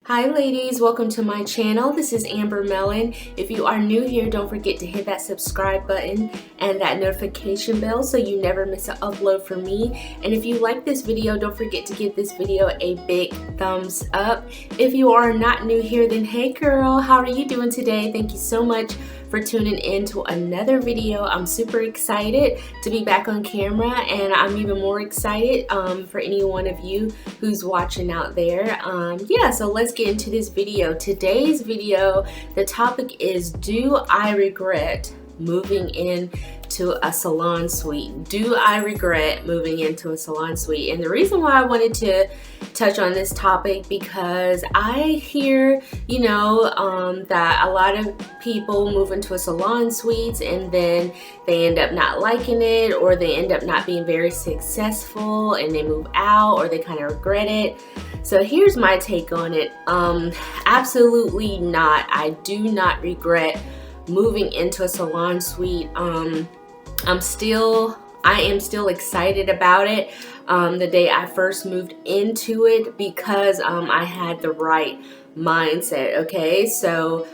Hi ladies, welcome to my channel. This is Amber Mellon. If you are new here, don't forget to hit that subscribe button and that notification bell so you never miss an upload from me. And if you like this video, don't forget to give this video a big thumbs up. If you are not new here, then hey girl, how are you doing today? Thank you so much for tuning in to another video. I'm super excited to be back on camera, and I'm even more excited for any one of you who's watching out there. Yeah, so let's get into this video. Today's video, the topic is, do I regret moving into a salon suite? Do I regret moving into a salon suite? And the reason why I wanted to touch on this topic, because I hear, that a lot of people move into a salon suites and then they end up not liking it, or they end up not being very successful and they move out, or they kind of regret it. So here's my take on it. Absolutely not. I do not regret moving into a salon suite. I am still excited about it. The day I first moved into it, because I had the right mindset. Okay, so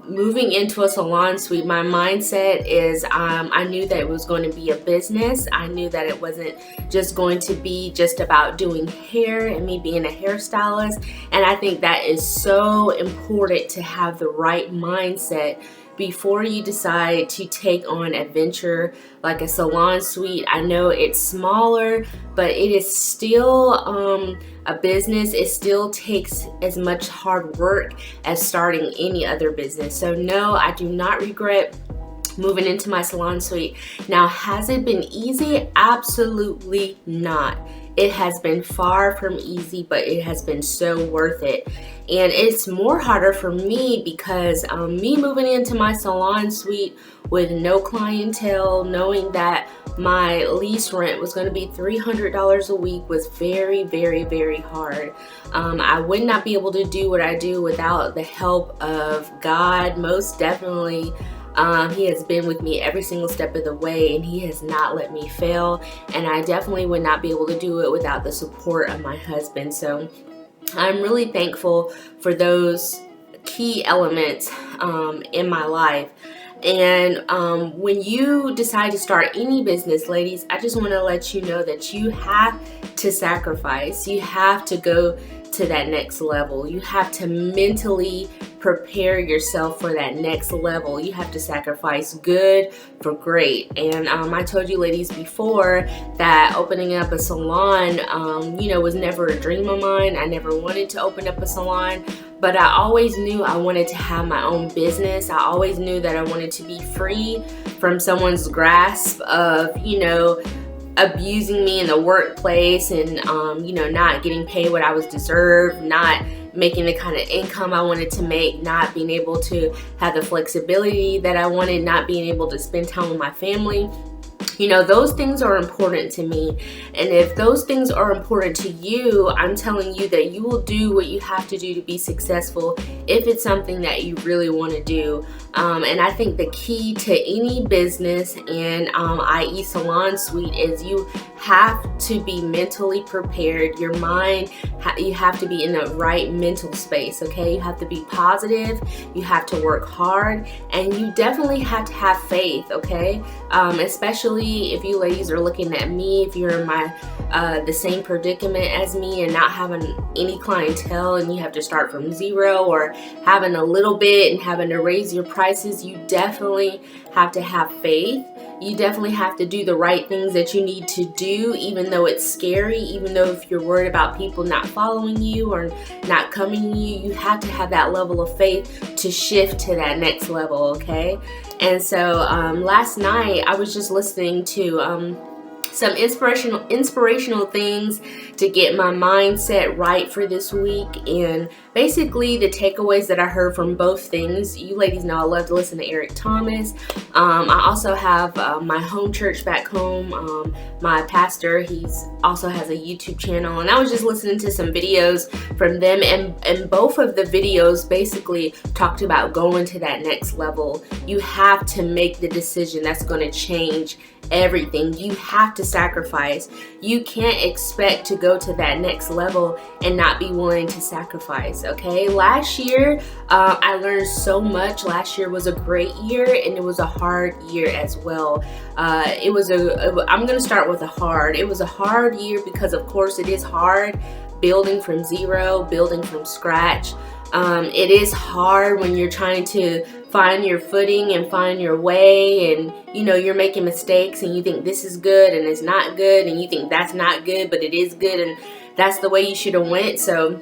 moving into a salon suite, my mindset is I knew that it was going to be a business. I knew that it wasn't just going to be just about doing hair and me being a hairstylist. And I think that is so important, to have the right mindset before you decide to take on a venture like a salon suite. I know it's smaller, but it is still a business. It still takes as much hard work as starting any other business. So no, I do not regret moving into my salon suite. Now, has it been easy? Absolutely not. It has been far from easy, but it has been so worth it. And it's more harder for me because me moving into my salon suite with no clientele, knowing that my lease rent was going to be $300 a week, was very, very, very hard. I would not be able to do what I do without the help of God, most definitely. He has been with me every single step of the way, and he has not let me fail. And I definitely would not be able to do it without the support of my husband. So I'm really thankful for those key elements in my life. And when you decide to start any business, ladies, I just want to let you know that you have to sacrifice. You have to go to that next level. You have to mentally prepare yourself for that next level. You have to sacrifice good for great. And I told you ladies before that opening up a salon, was never a dream of mine. I never wanted to open up a salon, but I always knew I wanted to have my own business. I always knew that I wanted to be free from someone's grasp of, abusing me in the workplace, and not getting paid what I was deserved, not making the kind of income I wanted to make, not being able to have the flexibility that I wanted, not being able to spend time with my family. Those things are important to me. And if those things are important to you, I'm telling you that you will do what you have to do to be successful if it's something that you really want to do. And I think the key to any business, and i.e. salon suite, is you have to be mentally prepared. Your mind, you have to be in the right mental space, okay? You have to be positive, you have to work hard, and you definitely have to have faith, okay? Especially if you ladies are looking at me, if you're in the same predicament as me and not having any clientele, and you have to start from zero, or having a little bit and having to raise your prices, you definitely have to have faith. You definitely have to do the right things that you need to do, even though it's scary, even though if you're worried about people not following you or not coming to you, you have to have that level of faith to shift to that next level, okay? And so last night I was just listening to some inspirational things to get my mindset right for this week. And basically the takeaways that I heard from both things, you ladies know I love to listen to Eric Thomas. I also have my home church back home. My pastor, he's also has a YouTube channel, and I was just listening to some videos from them, and both of the videos basically talked about going to that next level. You have to make the decision that's going to change everything. You have to sacrifice. You can't expect to go to that next level and not be willing to sacrifice, okay? Last year, I learned so much. Last year was a great year, and it was a hard year as well. I'm going to start with a hard. It was a hard year because, of course, it is hard building from zero, building from scratch. It is hard when you're trying to find your footing and find your way, and you're making mistakes and you think this is good and it's not good, and you think that's not good but it is good, and that's the way you should have went. So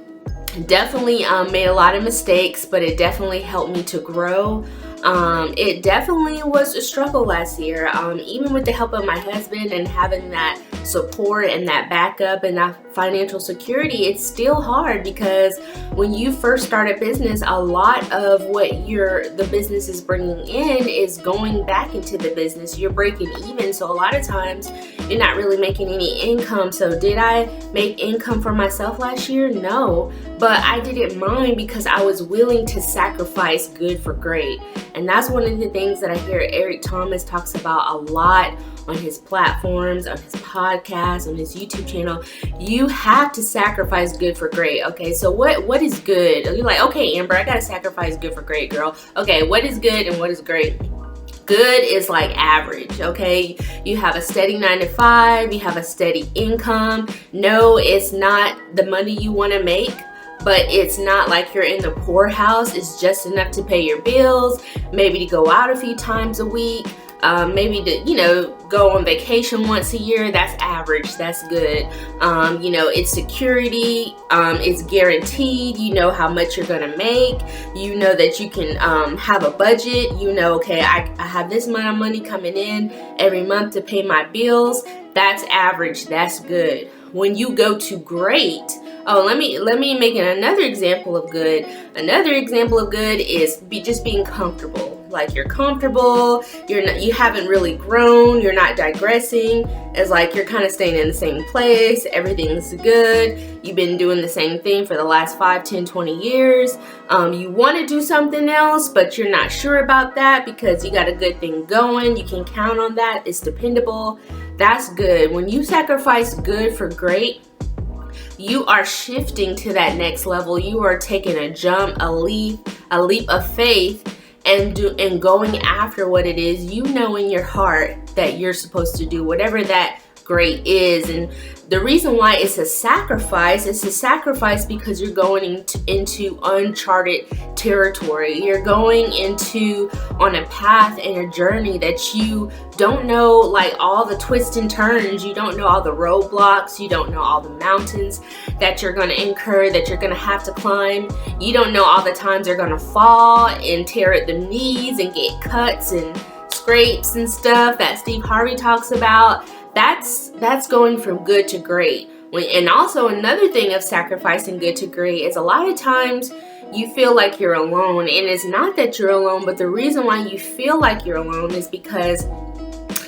definitely made a lot of mistakes, but it definitely helped me to grow. It definitely was a struggle last year, even with the help of my husband and having that support and that backup and that financial security. It's still hard because when you first start a business, a lot of what the business is bringing in is going back into the business. You're breaking even, so a lot of times you're not really making any income. So did I make income for myself last year? No, but I didn't mind because I was willing to sacrifice good for great. And that's one of the things that I hear Eric Thomas talks about a lot on his platforms, on his podcast, on his YouTube channel. You have to sacrifice good for great. Okay, so what is good? You're like, okay, Amber, I gotta sacrifice good for great, girl. Okay, what is good and what is great? Good is like average, okay? You have a steady 9 to 5, you have a steady income. No, it's not the money you want to make, but it's not like you're in the poorhouse. It's just enough to pay your bills, maybe to go out a few times a week, maybe to, go on vacation once a year. That's average. That's good. It's security. It's guaranteed. You know how much you're going to make. You know that you can have a budget. Okay, I have this amount of money coming in every month to pay my bills. That's average. That's good. When you go to great, let me make another example of good. Another example of good is just being comfortable. Like you're comfortable, you haven't really grown, you're not digressing. It's like you're kind of staying in the same place, everything's good, you've been doing the same thing for the last 5, 10, 20 years. You want to do something else, but you're not sure about that because you got a good thing going, you can count on that, it's dependable. That's good. When you sacrifice good for great, you are shifting to that next level. You are taking a jump, a leap of faith, and going after what it is you know in your heart that you're supposed to do, whatever that great is. And the reason why it's a sacrifice because you're going into uncharted territory. You're going on a path and a journey that you don't know, like all the twists and turns. You don't know all the roadblocks. You don't know all the mountains that you're going to incur, that you're going to have to climb. You don't know all the times you're going to fall and tear at the knees and get cuts and scrapes and stuff that Steve Harvey talks about. That's going from good to great. And also another thing of sacrificing good to great is a lot of times you feel like you're alone, and it's not that you're alone, but the reason why you feel like you're alone is because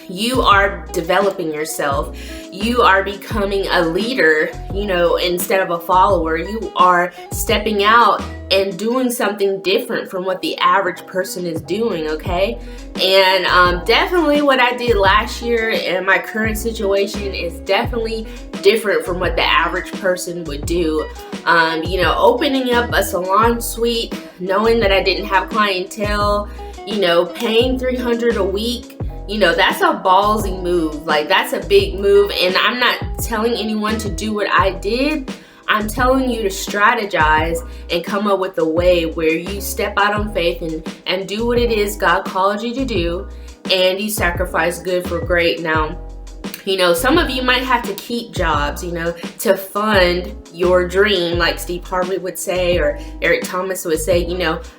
you are developing yourself. You are becoming a leader, instead of a follower. You are stepping out and doing something different from what the average person is doing, okay? And definitely what I did last year in my current situation is definitely different from what the average person would do. Opening up a salon suite, knowing that I didn't have clientele, paying $300 a week, that's a ballsy move. Like, that's a big move. And I'm not telling anyone to do what I did. I'm telling you to strategize and come up with a way where you step out on faith and do what it is God called you to do, and you sacrifice good for great. Now, some of you might have to keep jobs, to fund your dream, like Steve Harvey would say, or Eric Thomas would say.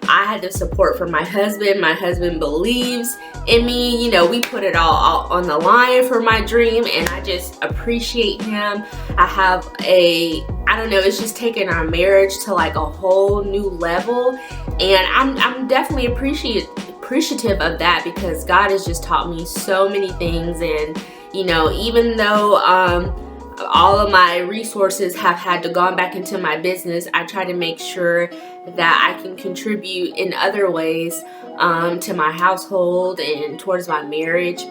I had the support from my husband. My husband believes in me. We put it all on the line for my dream, and I just appreciate him. I have it's just taken our marriage to like a whole new level, and I'm definitely appreciative of that because God has just taught me so many things. And even though all of my resources have had to gone back into my business, I try to make sure that I can contribute in other ways to my household and towards my marriage.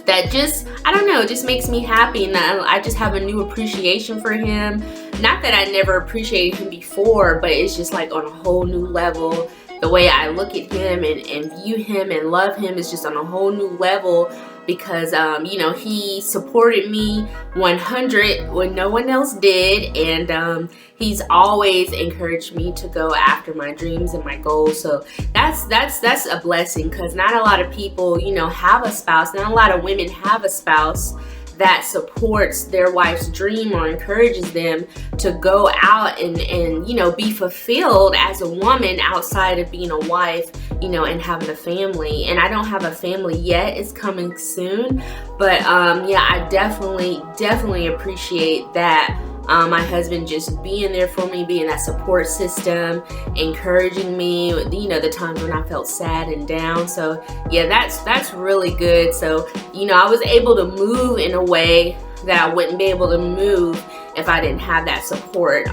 that just, I don't know, just makes me happy, and I just have a new appreciation for him. Not that I never appreciated him before, but it's just like on a whole new level. The way I look at him and view him and love him is just on a whole new level, because you know, he supported me 100 when no one else did, and he's always encouraged me to go after my dreams and my goals. So that's a blessing, because not a lot of people, you know, have a spouse. Not a lot of women have a spouse that supports their wife's dream or encourages them to go out and you know, be fulfilled as a woman outside of being a wife, you know, and having a family. And I don't have a family yet, it's coming soon, but yeah, I definitely appreciate that. My husband just being there for me, being that support system, encouraging me, you know, the times when I felt sad and down. So yeah, that's really good. So, you know, I was able to move in a way that I wouldn't be able to move if I didn't have that support.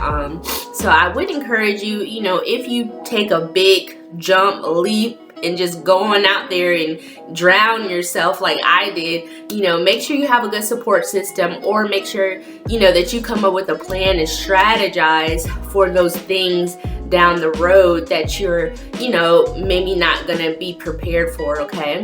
So I would encourage you, you know, if you take a big jump, leap, and just going out there and drown yourself like I did, you know, make sure you have a good support system, or make sure, you know, that you come up with a plan and strategize for those things down the road that you're, you know, maybe not gonna be prepared for, okay?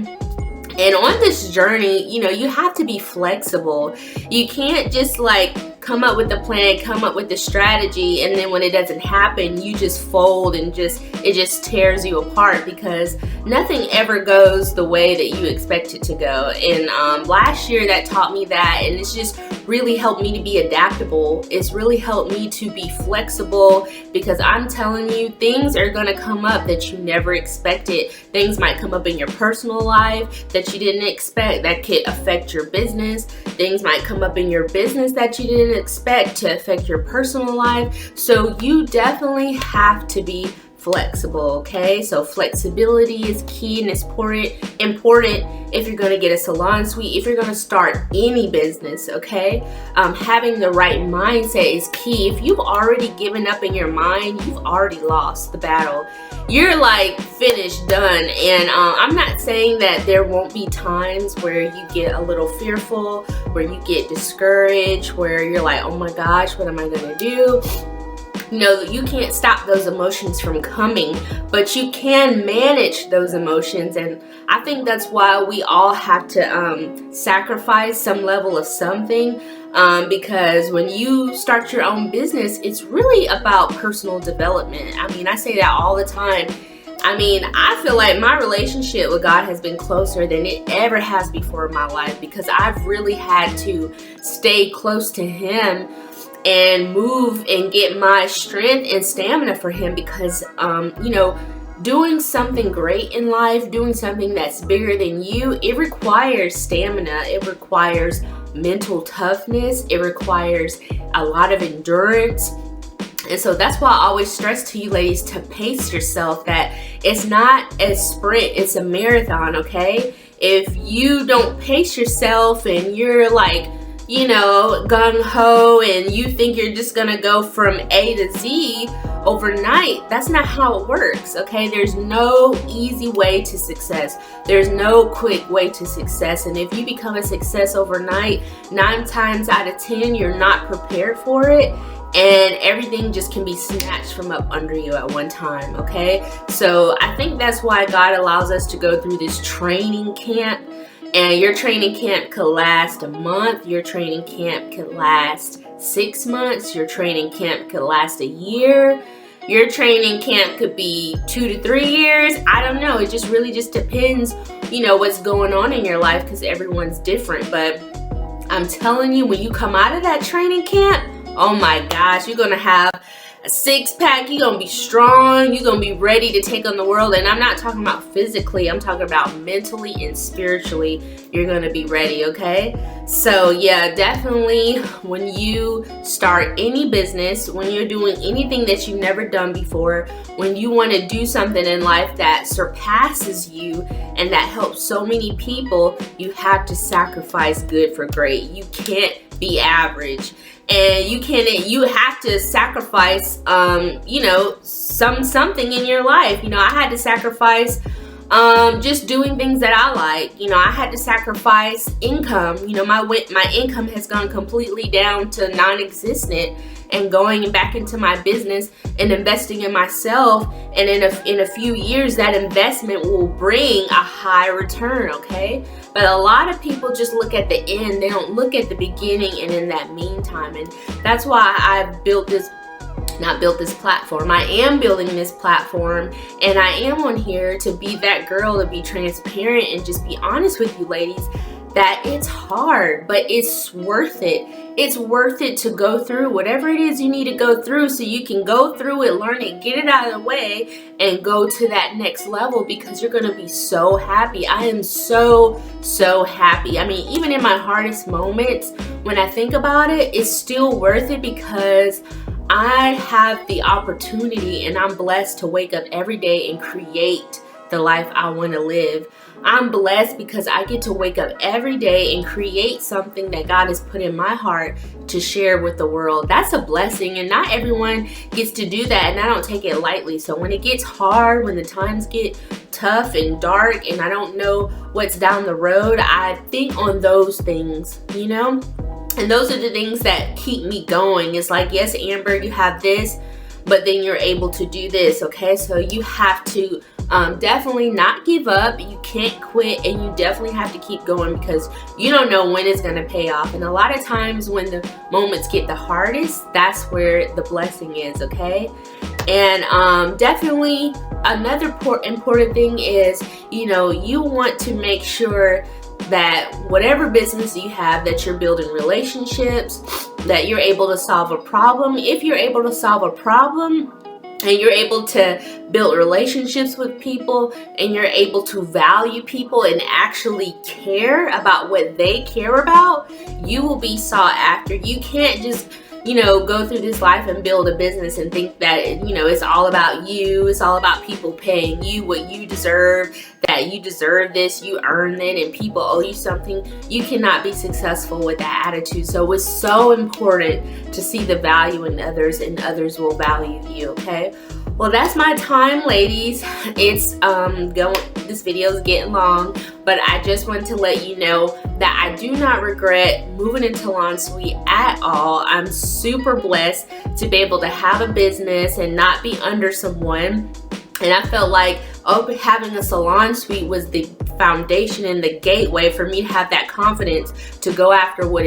And on this journey, you know, you have to be flexible. You can't just like come up with the plan, come up with the strategy, and then when it doesn't happen, you just fold and it just tears you apart, because nothing ever goes the way that you expect it to go. And last year that taught me that, and it's just really helped me to be adaptable. It's really helped me to be flexible, because I'm telling you, things are gonna come up that you never expected. Things might come up in your personal life that you didn't expect that could affect your business. Things might come up in your business that you didn't expect to affect your personal life. So you definitely have to be flexible, okay? So flexibility is key, and it's important if you're going to get a salon suite, if you're going to start any business, okay? Having the right mindset is key. If you've already given up in your mind, you've already lost the battle. You're like finished, done. And I'm not saying that there won't be times where you get a little fearful, where you get discouraged, where you're like, oh my gosh, what am I going to do? You know, you can't stop those emotions from coming, but you can manage those emotions. And I think that's why we all have to sacrifice some level of something, because when you start your own business, it's really about personal development. I mean, I say that all the time. I mean, I feel like my relationship with God has been closer than it ever has before in my life, because I've really had to stay close to Him and move and get my strength and stamina for Him, because you know, doing something great in life, doing something that's bigger than you, it requires stamina, it requires mental toughness, it requires a lot of endurance. And so that's why I always stress to you ladies to pace yourself, that it's not a sprint, it's a marathon, okay? If you don't pace yourself and you're like, you know, gung-ho, and you think you're just gonna go from A to Z overnight, that's not how it works, okay? There's no easy way to success. There's no quick way to success. And if you become a success overnight, 9 times out of 10, you're not prepared for it, and everything just can be snatched from up under you at one time, okay? So I think that's why God allows us to go through this training camp. And your training camp could last a month, your training camp could last 6 months, your training camp could last a year, your training camp could be 2 to 3 years. I don't know, it just really just depends, you know, what's going on in your life, because everyone's different. But I'm telling you, when you come out of that training camp, oh my gosh, you're gonna have a 6-pack, you're gonna be strong, you're gonna be ready to take on the world. And I'm not talking about physically, I'm talking about mentally and spiritually. You're gonna be ready, okay? So yeah, definitely when you start any business, when you're doing anything that you've never done before, when you want to do something in life that surpasses you and that helps so many people, you have to sacrifice good for great. You can't be average. And you have to sacrifice, you know, something in your life. You know, I had to sacrifice just doing things that I like. You know, I had to sacrifice income. You know, my income has gone completely down to non-existent, and going back into my business and investing in myself, and in a few years that investment will bring a high return, okay? But a lot of people just look at the end. They don't look at the beginning and in that meantime. And that's why I've not built this platform. I am building this platform, and I am on here to be that girl, to be transparent and just be honest with you ladies, that it's hard, but it's worth it. It's worth it to go through whatever it is you need to go through, so you can go through it, learn it, get it out of the way, and go to that next level, because you're going to be so happy. I am so happy. I mean, even in my hardest moments, when I think about it, it's still worth it, because I have the opportunity and I'm blessed to wake up every day and create the life I want to live. I'm blessed because I get to wake up every day and create something that God has put in my heart to share with the world. That's a blessing, and not everyone gets to do that, and I don't take it lightly. So when it gets hard, when the times get tough and dark and I don't know what's down the road, I think on those things, you know? And those are the things that keep me going. It's like, yes, Amber, you have this, but then you're able to do this, okay? So you have to definitely not give up. You can't quit, and you definitely have to keep going, because you don't know when it's going to pay off. And a lot of times when the moments get the hardest, that's where the blessing is, okay? And definitely another important thing is, you know, you want to make sure that whatever business you have, that you're building relationships, that you're able to solve a problem. If you're able to solve a problem and you're able to build relationships with people, and you're able to value people and actually care about what they care about, you will be sought after. You can't just, you know, go through this life and build a business and think that, you know, it's all about you. It's all about people paying you what you deserve, that you deserve this, you earn it, and people owe you something. You cannot be successful with that attitude. So it's so important to see the value in others, and others will value you, okay? Well, that's my time, ladies. It's this video is getting long, but I just wanted to let you know that I do not regret moving into Salon Suite at all. I'm super blessed to be able to have a business and not be under someone. And I felt like having a Salon Suite was the foundation and the gateway for me to have that confidence to go after what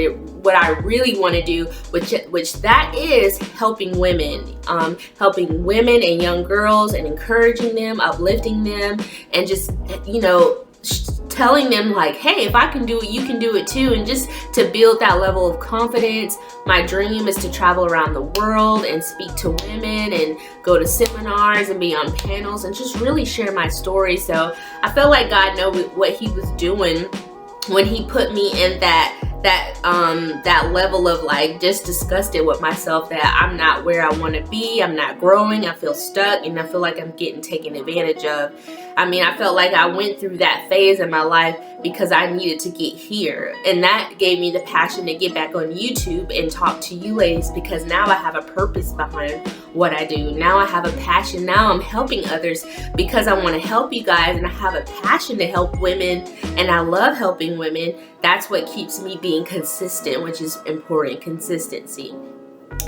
I really want to do, which that is helping women and young girls, and encouraging them, uplifting them, and just, you know, telling them like, hey, if I can do it, you can do it too. And just to build that level of confidence. My dream is to travel around the world and speak to women and go to seminars and be on panels and just really share my story. So I felt like God knew what he was doing when he put me in that level of like just disgusted with myself, that I'm not where I want to be, I'm not growing, I feel stuck, and I feel like I'm getting taken advantage of. I mean, I felt like I went through that phase in my life because I needed to get here, and that gave me the passion to get back on YouTube and talk to you ladies, because now I have a purpose behind what I do. Now I have a passion. Now I'm helping others because I want to help you guys, and I have a passion to help women, and I love helping women. That's what keeps me being consistent, which is important, consistency.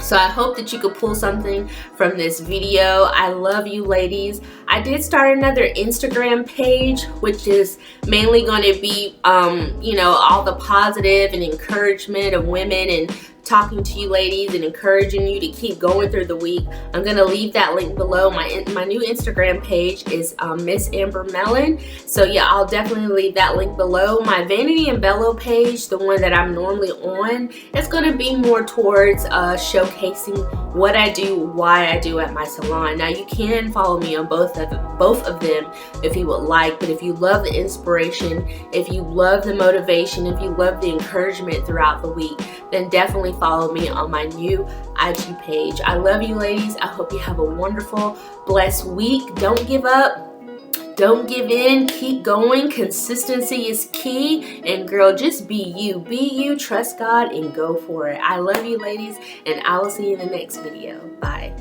So I hope that you could pull something from this video. I love you ladies. I did start another Instagram page, which is mainly going to be, you know, all the positive and encouragement of women, and talking to you ladies and encouraging you to keep going through the week. I'm going to leave that link below. My new Instagram page is Miss Amber Mellon. So yeah, I'll definitely leave that link below. My Vanity and Bello page, the one that I'm normally on, it's going to be more towards showcasing what I do, why I do at my salon. Now you can follow me on both of them if you would like, but if you love the inspiration, if you love the motivation, if you love the encouragement throughout the week, then definitely follow me on my new IG page. I love you ladies. I hope you have a wonderful, blessed week. Don't give up. Don't give in. Keep going. Consistency is key. And girl, just be you. Be you. Trust God and go for it. I love you ladies, and I will see you in the next video. Bye.